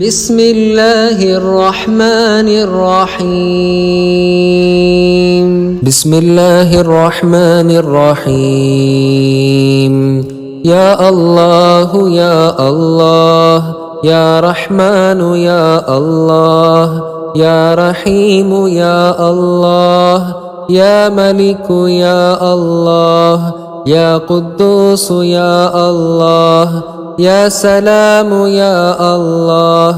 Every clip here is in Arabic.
بسم الله الرحمن الرحيم بسم الله الرحمن الرحيم يا الله يا الله يا رحمن يا الله يا رحيم يا الله يا ملك يا الله يا قدوس يا الله يا سلام يا الله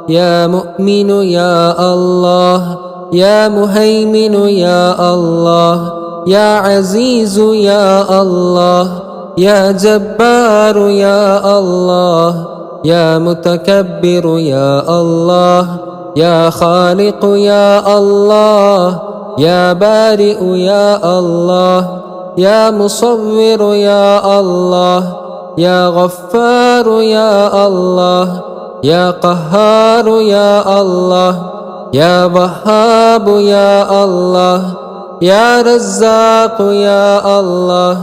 يا مؤمن يا الله يا مهيمن يا الله يا عزيز يا الله يا جبار يا الله يا متكبر يا الله يا خالق يا الله يا بارئ يا الله يا مصور يا الله يا غفار يا الله يا قهار يا الله يا وهاب يا الله يا رزاق يا الله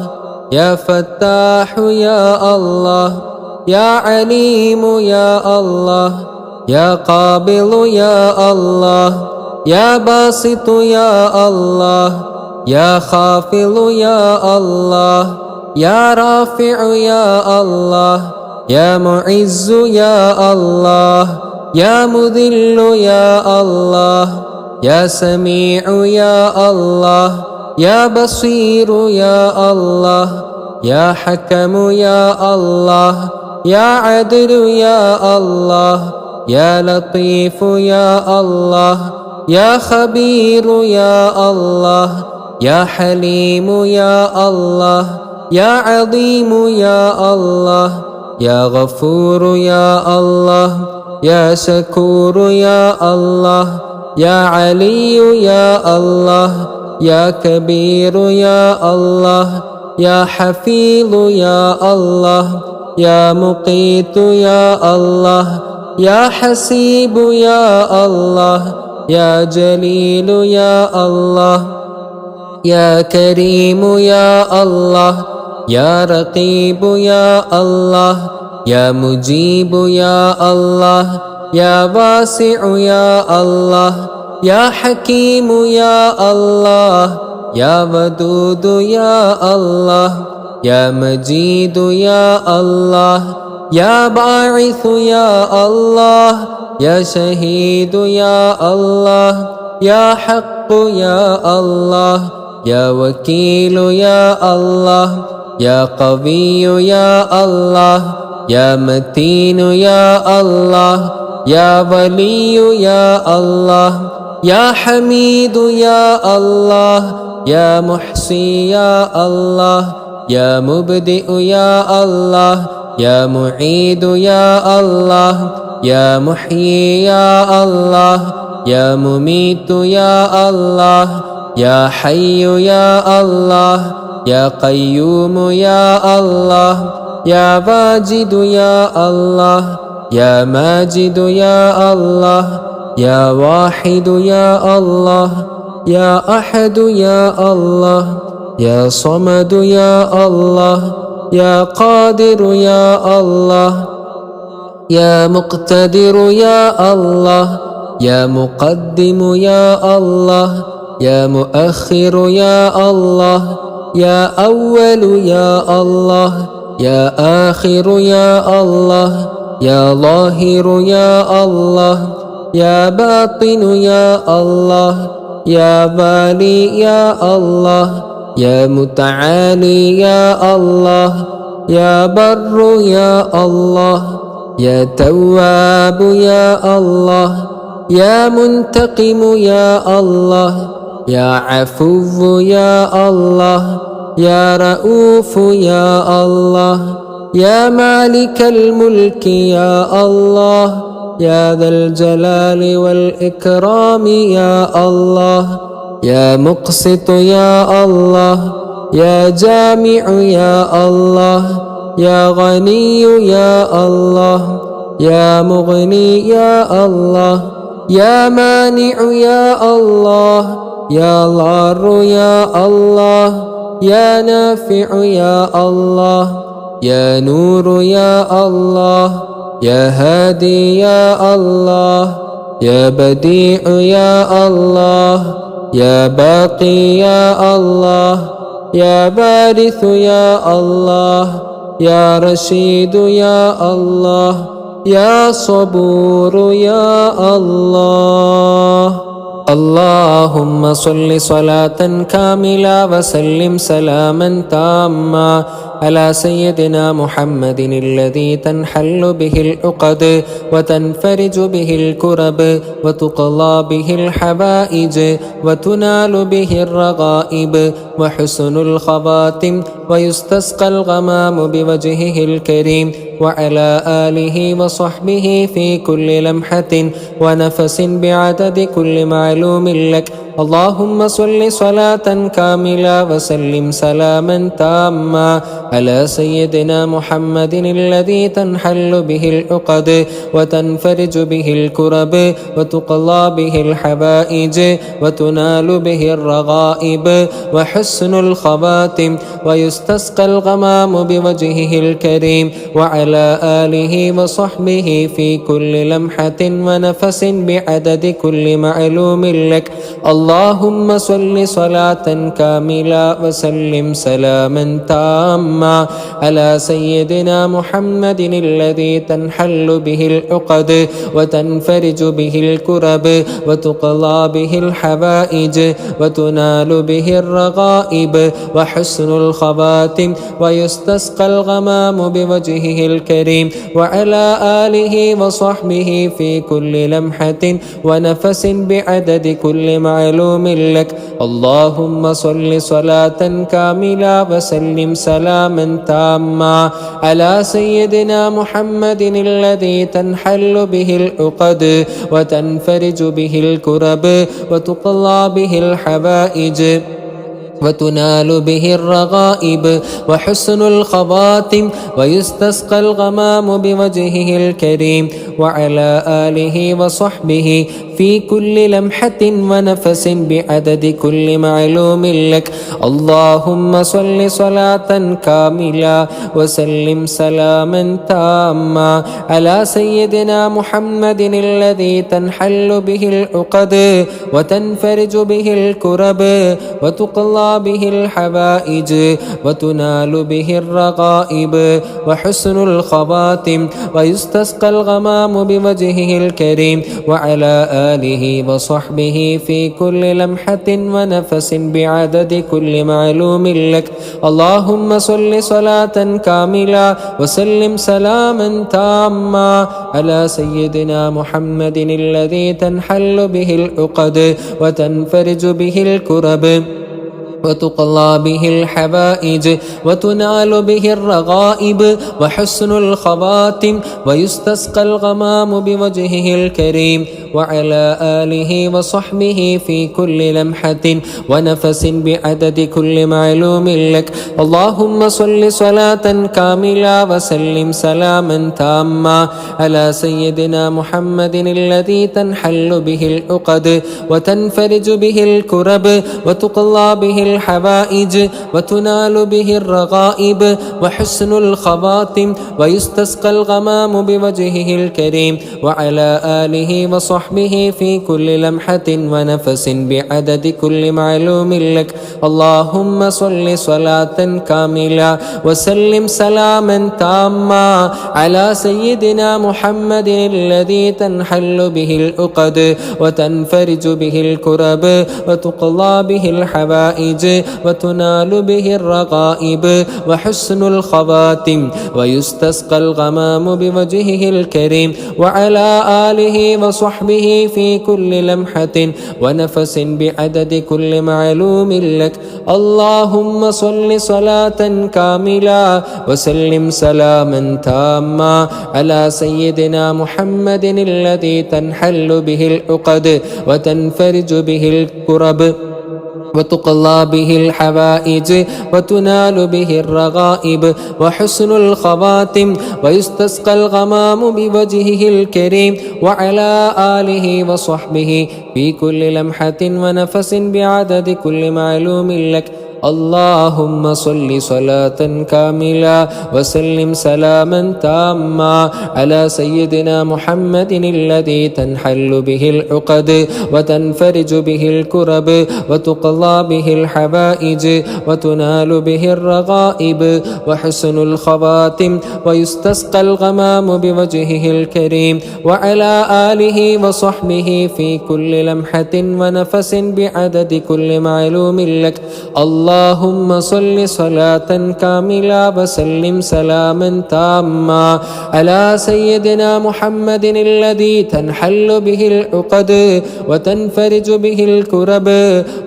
يا فتاح يا الله يا عليم يا الله يا قابل يا الله يا باسط يا الله يا خافض يا الله يا رافع يا الله يا معز يا الله يا مذل يا الله يا سميع يا الله يا بصير يا الله يا حكم يا الله يا عدل يا الله يا لطيف يا الله يا خبير يا الله يا حليم يا الله يا عظيم يا الله يا غفور يا الله يا شكور يا الله يا علي يا الله يا كبير يا الله يا حفيظ يا الله يا مقيت يا الله يا حسيب يا الله يا جليل يا الله يا كريم يا الله يا رقيب يا الله يا مجيب يا الله يا واسع يا الله يا حكيم يا الله يا ودود يا الله يا مجيد يا الله يا باعث يا الله يا شهيد يا الله يا حق يا الله يا وكيل يا الله يا قوي يا الله يا متين يا الله يا ولي يا الله يا حميد يا الله يا محصي يا الله يا مبدئ يا الله يا معيد يا الله يا محيي يا الله يا مميت يا الله يا حي يا الله يا قيوم يا الله يا واجد يا الله يا ماجد يا الله يا واحد يا الله يا أحد يا الله يا صمد يا الله يا قادر يا الله يا مقتدر يا الله يا مقدم يا الله يا مؤخر يا الله يا أول يا الله يا آخر يا الله يا ظاهر يا الله يا باطن يا الله يا بالي يا الله يا متعالي يا الله يا بر يا الله يا تواب يا الله يا منتقم يا الله يا عفو يا الله يا رؤوف يا الله يا مالك الملك يا الله يا ذا الجلال والإكرام يا الله يا مقسط يا الله يا جامع يا الله يا غني يا الله يا مغني يا الله يا مانع يا الله يا ضار يا الله يا نافع يا الله يا نور يا الله يا هادي يا الله، يا بديع يا الله، يا باقي يا الله، يا بارث يا الله، يا رشيد يا الله، يا صبور يا الله. اللهم صل صلاة كاملة وسلم سلاما تاما على سيدنا محمد الذي تنحل به العقد وتنفرج به الكرب وتقضى به الحوائج وتنال به الرغائب وحسن الخواتم ويستسقى الغمام بوجهه الكريم وعلى آله وصحبه في كل لمحة ونفس بعدد كل معلوم لك. اللهم صل صلاة كاملة وسلم سلاما تاما على سيدنا محمد الذي تنحل به العقد وتنفرج به الكرب وتقضى به الحوائج وتنال به الرغائب وحسن الخواتم ويستسقى الغمام بوجهه الكريم وعلى آله وصحبه في كل لمحة ونفس بعدد كل معلوم لك. اللهم صل صلاة كاملة وسلم سلاما تاما على سيدنا محمد الذي تنحل به العقد وتنفرج به الكرب وتقضى به الحوائج وتنال به الرغائب وحسن الخواتم ويستسقى الغمام بوجهه الكريم وعلى آله وصحبه في كل لمحة ونفس بعدد كل معلوم لك. اللهم صل صلاة كاملة وسلم سلاما تاما على سيدنا محمد الذي تنحل به العقد وتنفرج به الكرب وتقضى به الحوائج وتنال به الرغائب وحسن الخواتم ويستسقى الغمام بوجهه الكريم وعلى آله وصحبه في كل لمحة ونفس بعدد كل معلوم لك. اللهم صل صلاة كاملة وسلم سلاما تاما على سيدنا محمد الذي تنحل به العقد وتنفرج به الكرب وتقضى به الحوائج وتنال به الرغائب وحسن الخواتم ويستسقى الغمام بوجهه الكريم وعلى آله وصحبه في كل لمحة ونفس بعدد كل معلوم لك. اللهم صل صلاة كاملة وسلم سلاما تاما على سيدنا محمد الذي تنحل به العقد وتنفرج به الكرب وتقضى به الحوائج وتنال به الرغائب وحسن الخواتم ويستسقى الغمام بوجهه الكريم وعلى آله وصحبه في كل لمحة ونفس بعدد كل معلوم لك. اللهم صل صلاة كاملة وسلم سلاما تاما على سيدنا محمد الذي تنحل به العقد وتنفرج به الكرب وتقضى به الحوائج وتنال به الرغائب وحسن الخواتم ويستسقى الغمام بوجهه الكريم وعلى آله وصحبه في كل لمحة ونفس بعدد كل معلوم لك. اللهم صل صلاة كاملة وسلم سلاما تاما على سيدنا محمد الذي تنحل به العقد وتنفرج به الكرب وتقضى به الحوائج وتنال به الرغائب وحسن الخواتم ويستسقى الغمام بوجهه الكريم وعلى آله وصحبه في كل لمحة ونفس بعدد كل معلوم لك. اللهم صل صلاة كاملة وسلم سلاما تاما على سيدنا محمد الذي تنحل به العقد وتنفرج به الكرب وتقضى به الحوائج وتنال به الرغائب وحسن الخواتم ويستسقى الغمام بوجهه الكريم وعلى آله وصحبه في كل لمحة ونفس بعدد كل معلوم لك. اللهم صل صلاة كاملة وسلم سلاما تاما على سيدنا محمد الذي تنحل به العقد وتنفرج به الكرب وتقضى به الحوائج وتنال به الرغائب وحسن الخواتم ويستسقى الغمام بوجهه الكريم وعلى آله وصحبه في كل لمحة ونفس بعدد كل معلوم لك. اللهم صل صلاة كاملة وسلم سلاما تاما على سيدنا محمد الذي تنحل به العقد وتنفرج به الكرب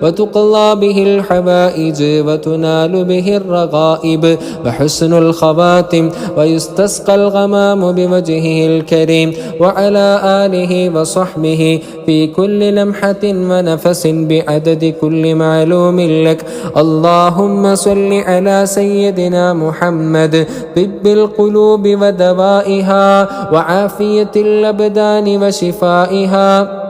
وتقضى به الحوائج وتنال به الرغائب وحسن الخواتم ويستسقى الغمام بوجهه الكريم وعلى آله وصحبه في كل لمحة ونفس بعدد كل معلوم لك. اللهم صل على سيدنا محمد طب القلوب ودوائها وعافية الأبدان وشفائها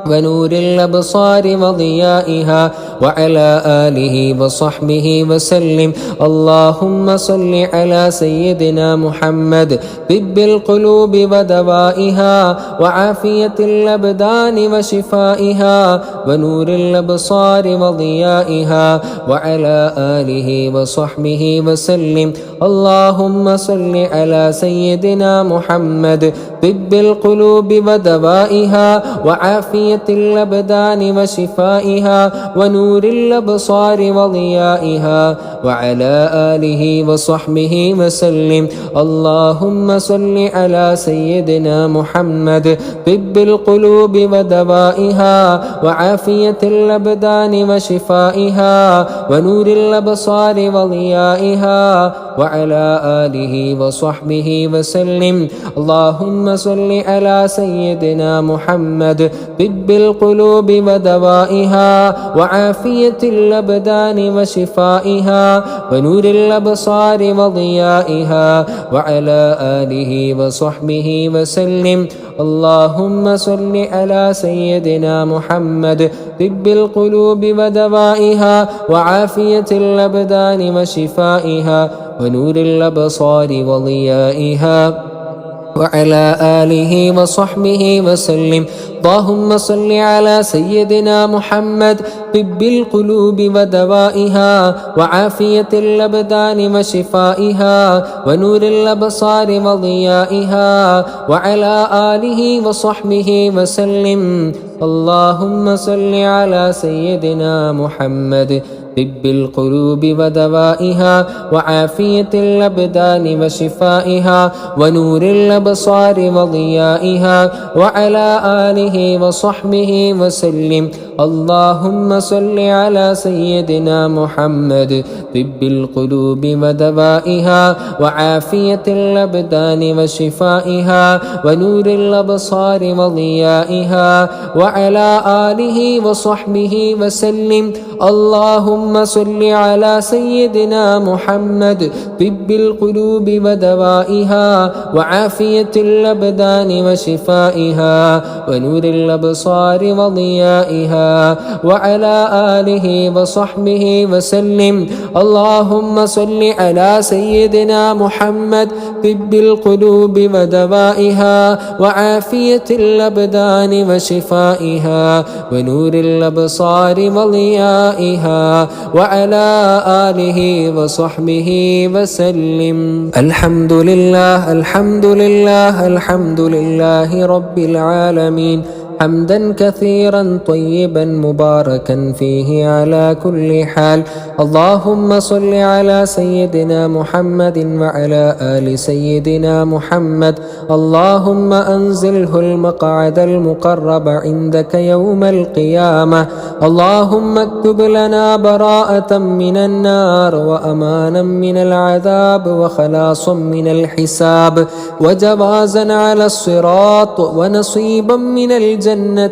ونور الأبصار وضيائها وعلى آله وصحبه وسلم. اللهم صل على سيدنا محمد طب القلوب ودوائها وعافية الأبدان وشفائها ونور الأبصار وضيائها وعلى آله وصحبه وسلم. اللهم صل على سيدنا محمد طب القلوب ودوائها وعافية الأبدان وشفائها ونور الأبصار وضيائها وعلى آله وصحبه وسلم. اللهم صل على سيدنا محمد طب القلوب ودوائها وعافية الأبدان وشفائها ونور الأبصار وضيائها وعلى آله وصحبه وسلم. اللهم صل على سيدنا محمد طب القلوب ودوائها وعافية الأبدان وشفائها ونور الأبصار وضيائها وعلى آله وصحبه وسلم. اللهم صل على سيدنا محمد طب القلوب ودوائها وعافية الأبدان وشفائها ونور الأبصار وضيائها وعلى آله وصحبه وسلم. اللهم صل على سيدنا محمد طب القلوب ودوائها وعافية الأبدان وشفائها ونور الأبصار وضيائها وعلى آله وصحبه وسلم. اللهم صل على سيدنا محمد طب القلوب ودوائها وعافية الأبدان وشفائها ونور الأبصار وضيائها وعلى آله وصحبه وسلم. اللهم صل على سيدنا محمد طب القلوب ودوائها وعافية الأبدان وشفائها ونور الأبصار وضيائها وعلى آله وصحبه وسلم. اللهم صل على سيدنا محمد طب القلوب ودوائها وعافية الأبدان وشفائها ونور الأبصار وضيائها وعلى آله وصحبه وسلم. اللهم صل على سيدنا محمد طب القلوب ودوائها وعافية الأبدان وشفائها ونور الأبصار وضيائها وعلى آله وصحبه وسلم. الحمد لله الحمد لله الحمد لله رب العالمين حمدا كثيرا طيبا مباركا فيه على كل حال. اللهم صل على سيدنا محمد وعلى آل سيدنا محمد. اللهم أنزله المقعد المقرب عندك يوم القيامة. اللهم اكتب لنا براءة من النار وأمانا من العذاب وخلاصا من الحساب وجوازا على الصراط ونصيبا من الجنة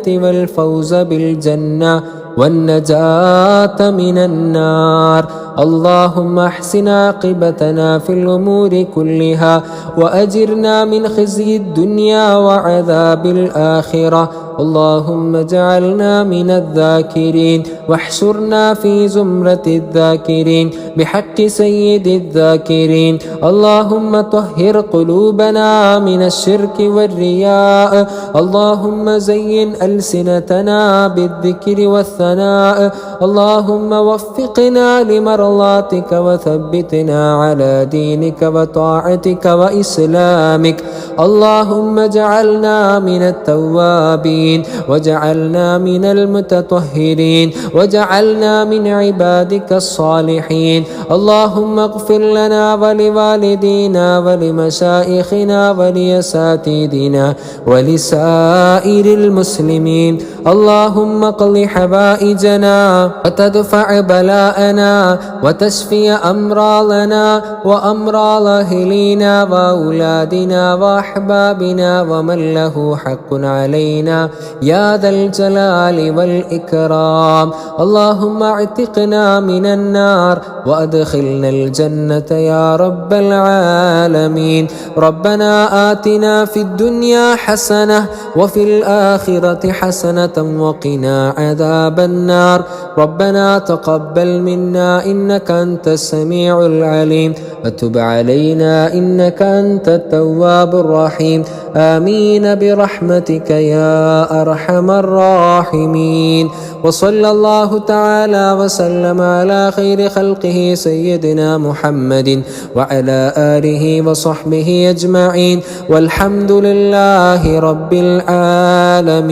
والفوز بالجنة والنجاة من النار. اللهم احسن عاقبتنا في الأمور كلها وأجرنا من خزي الدنيا وعذاب الآخرة. اللهم اجعلنا من الذاكرين واحشرنا في زمرة الذاكرين بحق سيد الذاكرين. اللهم طهر قلوبنا من الشرك والرياء. اللهم زين ألسنتنا بالذكر والثناء. اللهم وفقنا لمرضاتك وثبتنا على دينك وطاعتك وإسلامك. اللهم اجعلنا من التوابين وجعلنا من المتطهرين وجعلنا من عبادك الصالحين. اللهم اغفر لنا ولوالدينا ولمشايخنا ولأساتذتنا ولسائر المسلمين. اللهم اقض حوائجنا وتدفع بلاءنا وتشفي أمراضنا وأمراض أهلينا وأولادنا وأحبابنا ومن له حق علينا يا ذا الجلال والإكرام. اللهم اعتقنا من النار وأدخلنا الجنة يا رب العالمين. ربنا آتنا في الدنيا حسنة وفي الآخرة حسنة وقنا عذاب النار. ربنا تقبل منا إنك أنت السميع العليم وتب علينا إنك أنت التواب الرحيم. آمين برحمتك يا أرحم الراحمين. وصلى الله تعالى وسلم على خير خلقه سيدنا محمد وعلى آله وصحبه أجمعين والحمد لله رب العالمين.